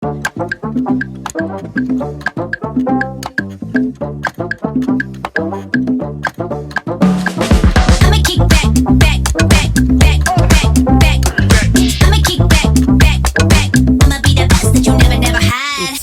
It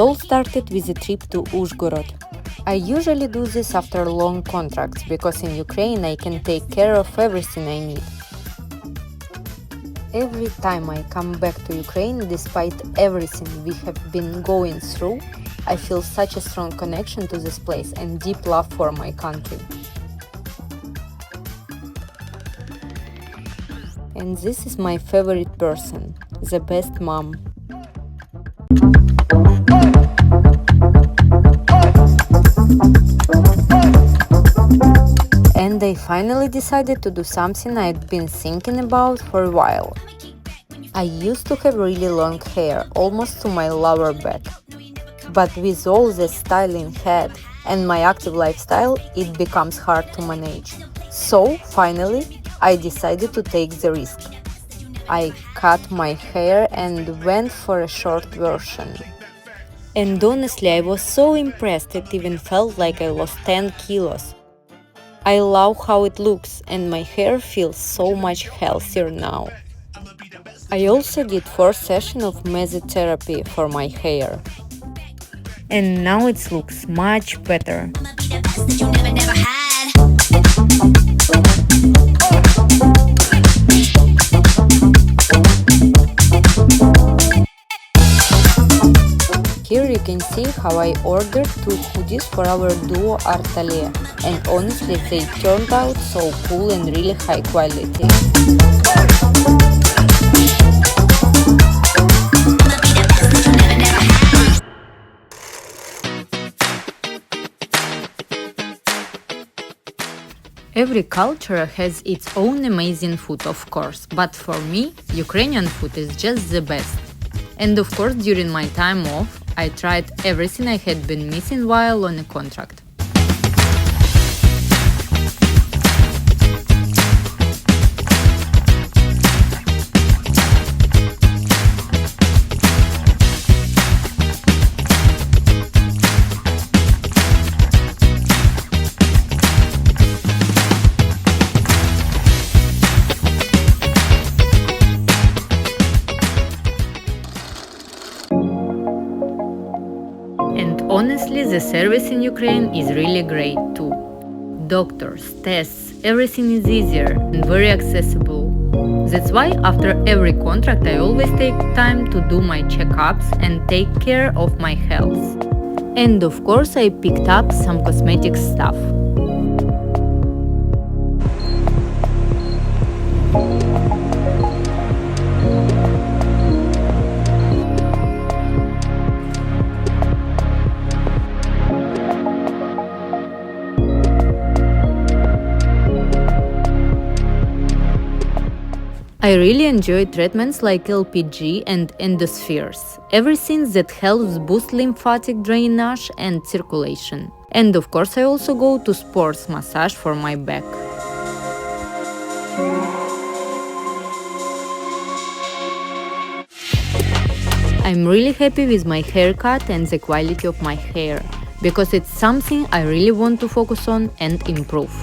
all started with a trip to Uzhhorod. I usually do this after long contracts because in Ukraine I can take care of everything I need. Every time I come back to Ukraine, despite everything we have been going through, I feel such a strong connection to this place and deep love for my country. And this is my favorite person, the best mom. And I finally decided to do something I'd been thinking about for a while. I used to have really long hair, almost to my lower back. But with all the styling had and my active lifestyle, it becomes hard to manage. So, finally, I decided to take the risk. I cut my hair and went for a short version. And honestly, I was so impressed, it even felt like I lost 10 kilos. I love how it looks and my hair feels so much healthier now. I also did 4 sessions of mesotherapy for my hair. And now it looks much better. Here you can see how I ordered 2 hoodies for our duo atelier, and honestly they turned out so cool and really high quality. Every culture has its own amazing food, of course, but for me, Ukrainian food is just the best. And of course, during my time off, I tried everything I had been missing while on a contract. And honestly, the service in Ukraine is really great too. Doctors, tests, everything is easier and very accessible. That's why after every contract I always take time to do my checkups and take care of my health. And of course I picked up some cosmetic stuff. I really enjoy treatments like LPG and endospheres, everything that helps boost lymphatic drainage and circulation. And of course I also go to sports massage for my back. I'm really happy with my haircut and the quality of my hair, because it's something I really want to focus on and improve.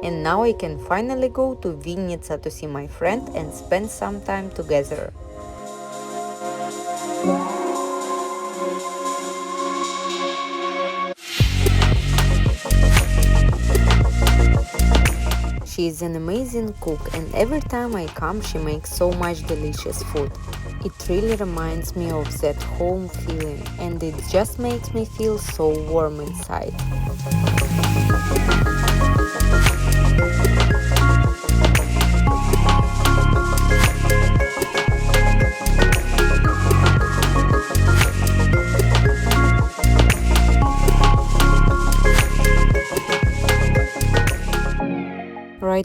And now I can finally go to Vinnytsia to see my friend and spend some time together. She is an amazing cook, and every time I come she makes so much delicious food. It really reminds me of that home feeling, and it just makes me feel so warm inside.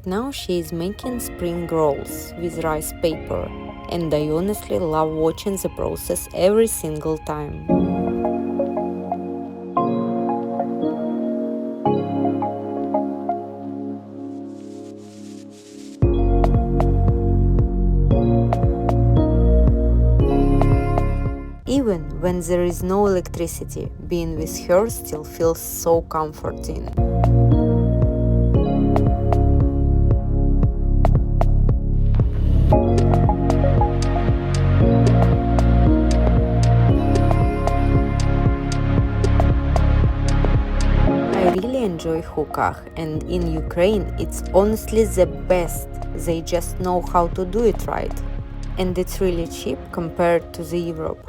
now she is making spring rolls with rice paper, and I honestly love watching the process every single time. Even when there is no electricity, being with her still feels so comforting. I really enjoy hukah, and in Ukraine it's honestly the best. They just know how to do it right. And it's really cheap compared to the Europe.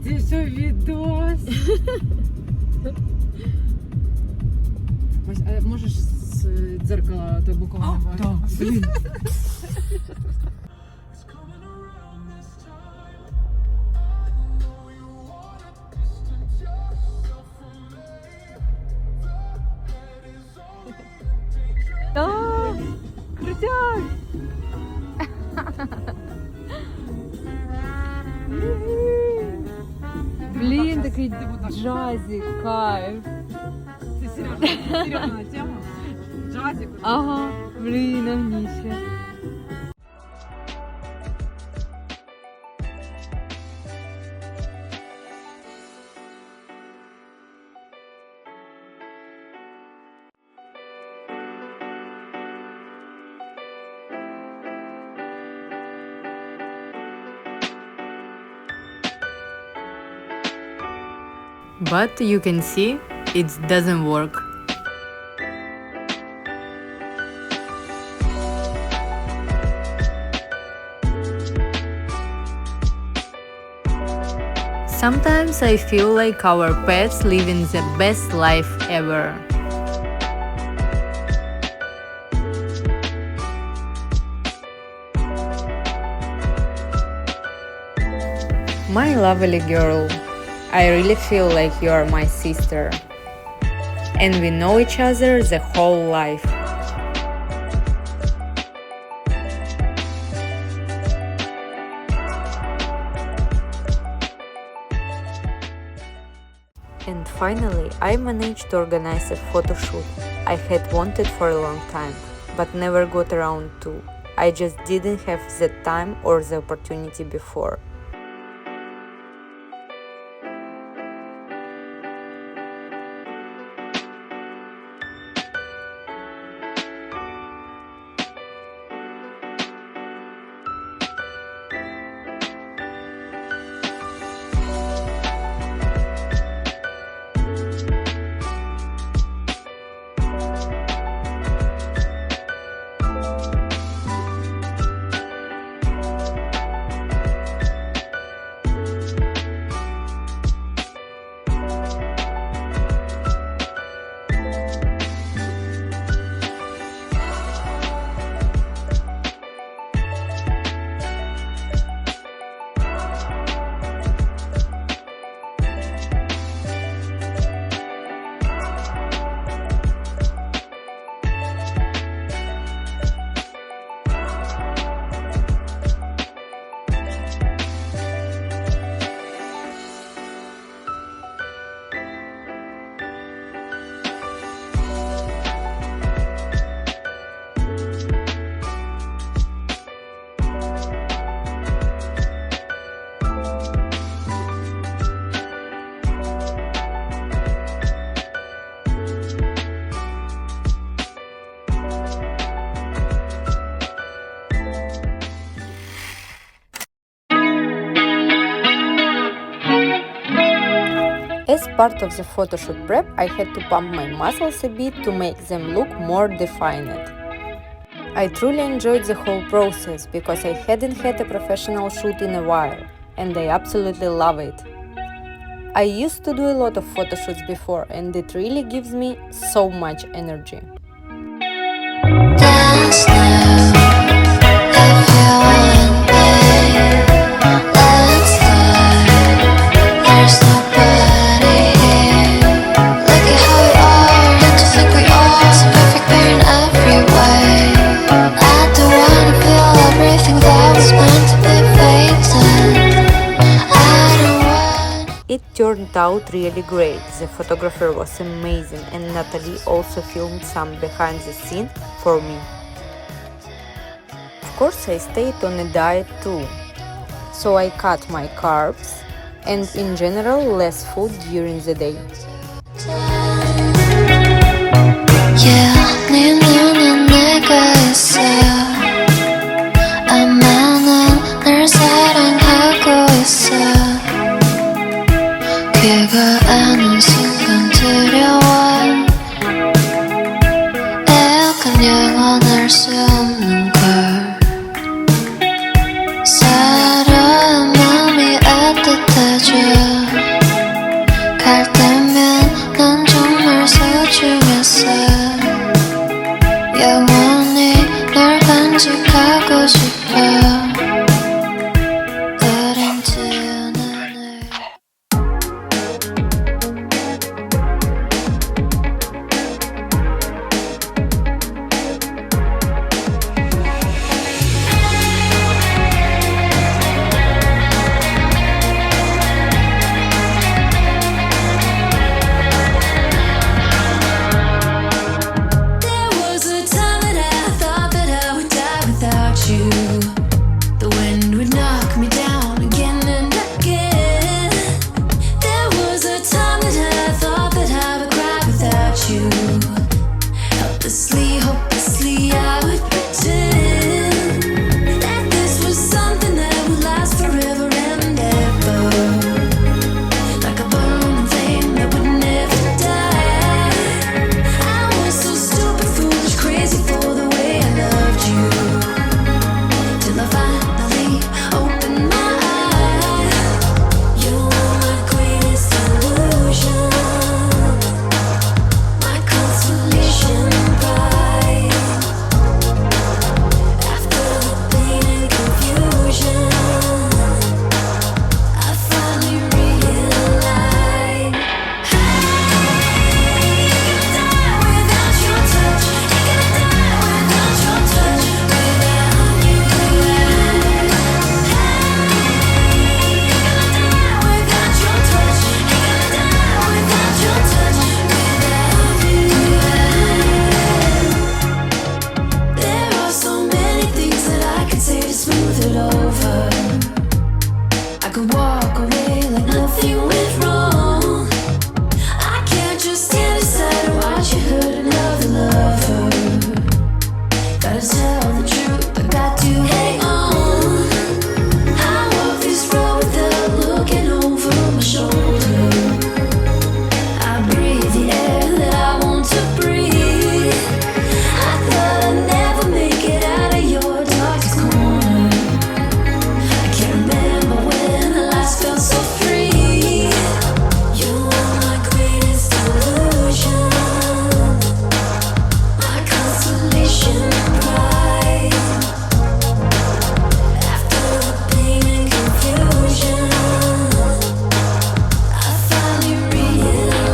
Ти що відос? Ось, а можеш з дзеркала до бокового наварити? Так, крутяк! Блін, такий джазі, кайф. Це серйозна тема. Джазик. Ага, блін, амніше. But you can see, it doesn't work. Sometimes I feel like our pets living the best life ever. My lovely girl, I really feel like you are my sister. And we know each other the whole life. And finally, I managed to organize a photo shoot I had wanted for a long time, but never got around to. I just didn't have the time or the opportunity before. As part of the photoshoot prep, I had to pump my muscles a bit to make them look more defined. I truly enjoyed the whole process because I hadn't had a professional shoot in a while, and I absolutely love it. I used to do a lot of photoshoots before, and it really gives me so much energy. Dance now, if you want me. Let's start. There's nobody here. Look at how we are, and to think we are so perfect, we're in every way. I don't wanna feel everything that was meant to be faded. I don't want. It turned out really great. The photographer was amazing, and Natalie also filmed some behind the scenes for me. Of course, I stayed on a diet too, so I cut my carbs and in general less food during the day. Yeah, 네 눈엔 내가 있어. 아마는 널 사랑하고 있어. 귀가 아는 순간 두려워. 약간 영원할 수 없는 걸. 사람 마음이 애틋해져. 갈 때면 난 정말 소중했어. 영원히 널 간직하고 싶어. 우린 지연하네. There was a time that I thought that I would die without you. The wind would knock me down again and again. There was a time that I thought that I would cry without you. Helplessly, hopelessly, I would pretend that this was something that would last forever and ever. Like a burning flame that would never die. I was so stupid, foolish, crazy for the way I loved you. Till I finally opened my eyes. You were my greatest illusion, my consolation prize. After the pain and confusion, I finally realized. Without your touch, ain't gonna die without your touch, without you. Without your touch, ain't gonna die without your touch, without you. There are so many things that I could say to smooth it over. I could walk away like nothing went wrong. I can't just stand aside and watch you hurt another lover. Gotta tell the truth, I got to hang on. I walk this road without looking over my shoulder. I breathe the air that I want to breathe. I thought I'd never make it out of your darkest corner. I can't remember when I last felt so free. You were my greatest illusion, my consolation prize. After the pain and confusion, I finally realized.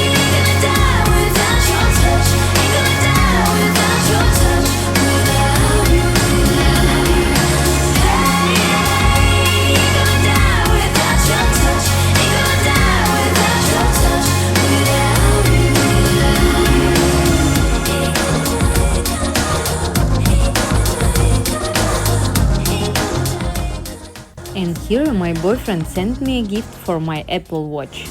Ain't gonna die without your touch, ain't gonna die without your touch, without you. Ain't gonna die without your touch, ain't gonna die without your touch, without you. And here my boyfriend sent me a gift for my Apple Watch.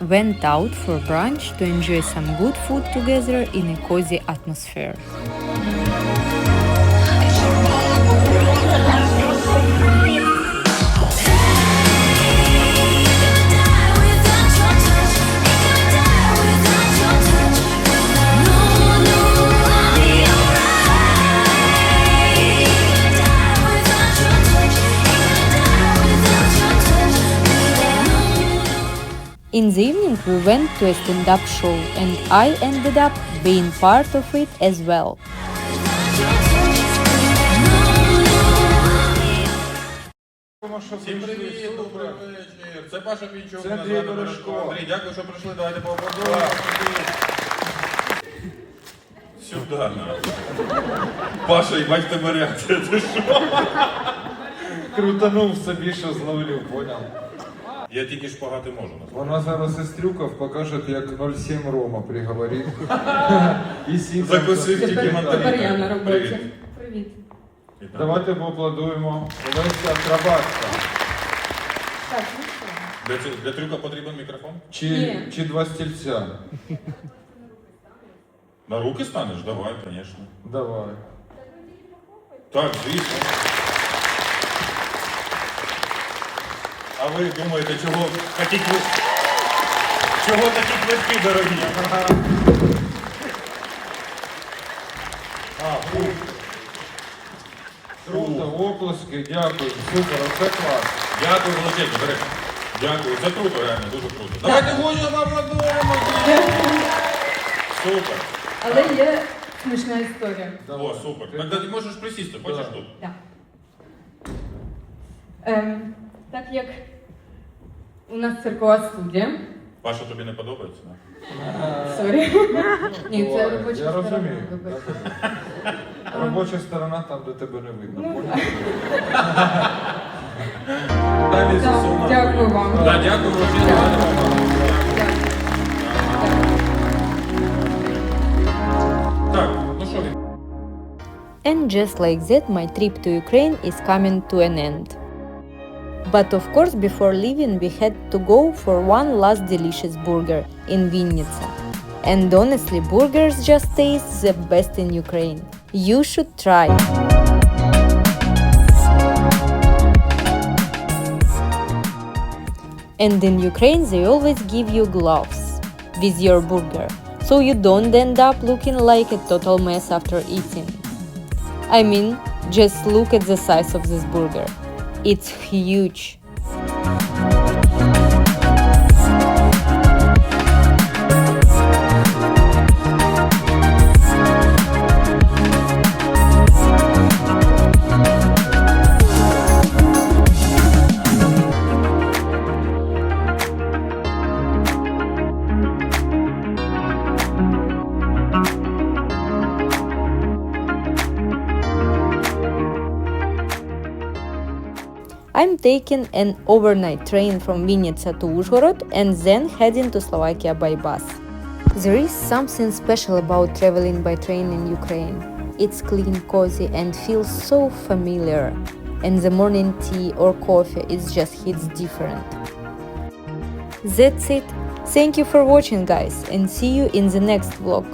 went out for brunch to enjoy some good food together in a cozy atmosphere. In the evening we went to a stand-up show and I ended up being part of it as well. Всім привіт, добрий вечір. Це Паша Пінчук, Це мене Андрій звати Бережко. Бережко. Андрій, дякую, що прийшли, давайте поаплодуємо. Сюди, на. Паша, їбать тебе реакція, ти що? Крутанув собі, що зловлю, поняв? Я тільки шпагати можу. Вона зараз із трюків покаже, як 0,7 Рома приговорив. І сів. Закусив тільки Тепер мантарі. я на роботі. Привіт. Привіт. Вітаю. Давайте поаплодуємо. Олеся акробатка. Так, ну що? Для трюка потрібен мікрофон? Ні. Чи два стільця? На руки станеш? Давай, звісно. Давай. Так, звісно. А ви думаєте, чого такі квитки дорогі? Круто, оплески, дякую. Супер, оце клас. Дякую, величезно, до речі. Дякую, це круто, реально, дуже круто. Давайте гоню поаплодуємо! Супер. Але є смішна історія. О, супер. Ти можеш присісти, хочеш тут? Так. Так як у нас циркова студія. Паша, тобі не подобається? Сорі. Ні, це Ой, робоча я сторона. розумію. вибач. Робоча сторона там, де тебе не видно. Ну, поняв? Далі Так, дякую вам. Да, дякую, величезно. Так, ну що він? And just like that, my trip to Ukraine is coming to an end. But of course, before leaving, we had to go for one last delicious burger in Vinnytsia. And honestly, burgers just taste the best in Ukraine. You should try. And in Ukraine, they always give you gloves with your burger, so you don't end up looking like a total mess after eating. I mean, just look at the size of this burger. It's huge. I'm taking an overnight train from Vinnytsia to Uzhhorod and then heading to Slovakia by bus. There is something special about traveling by train in Ukraine. It's clean, cozy and feels so familiar. And the morning tea or coffee is just hits different. That's it. Thank you for watching, guys, and see you in the next vlog.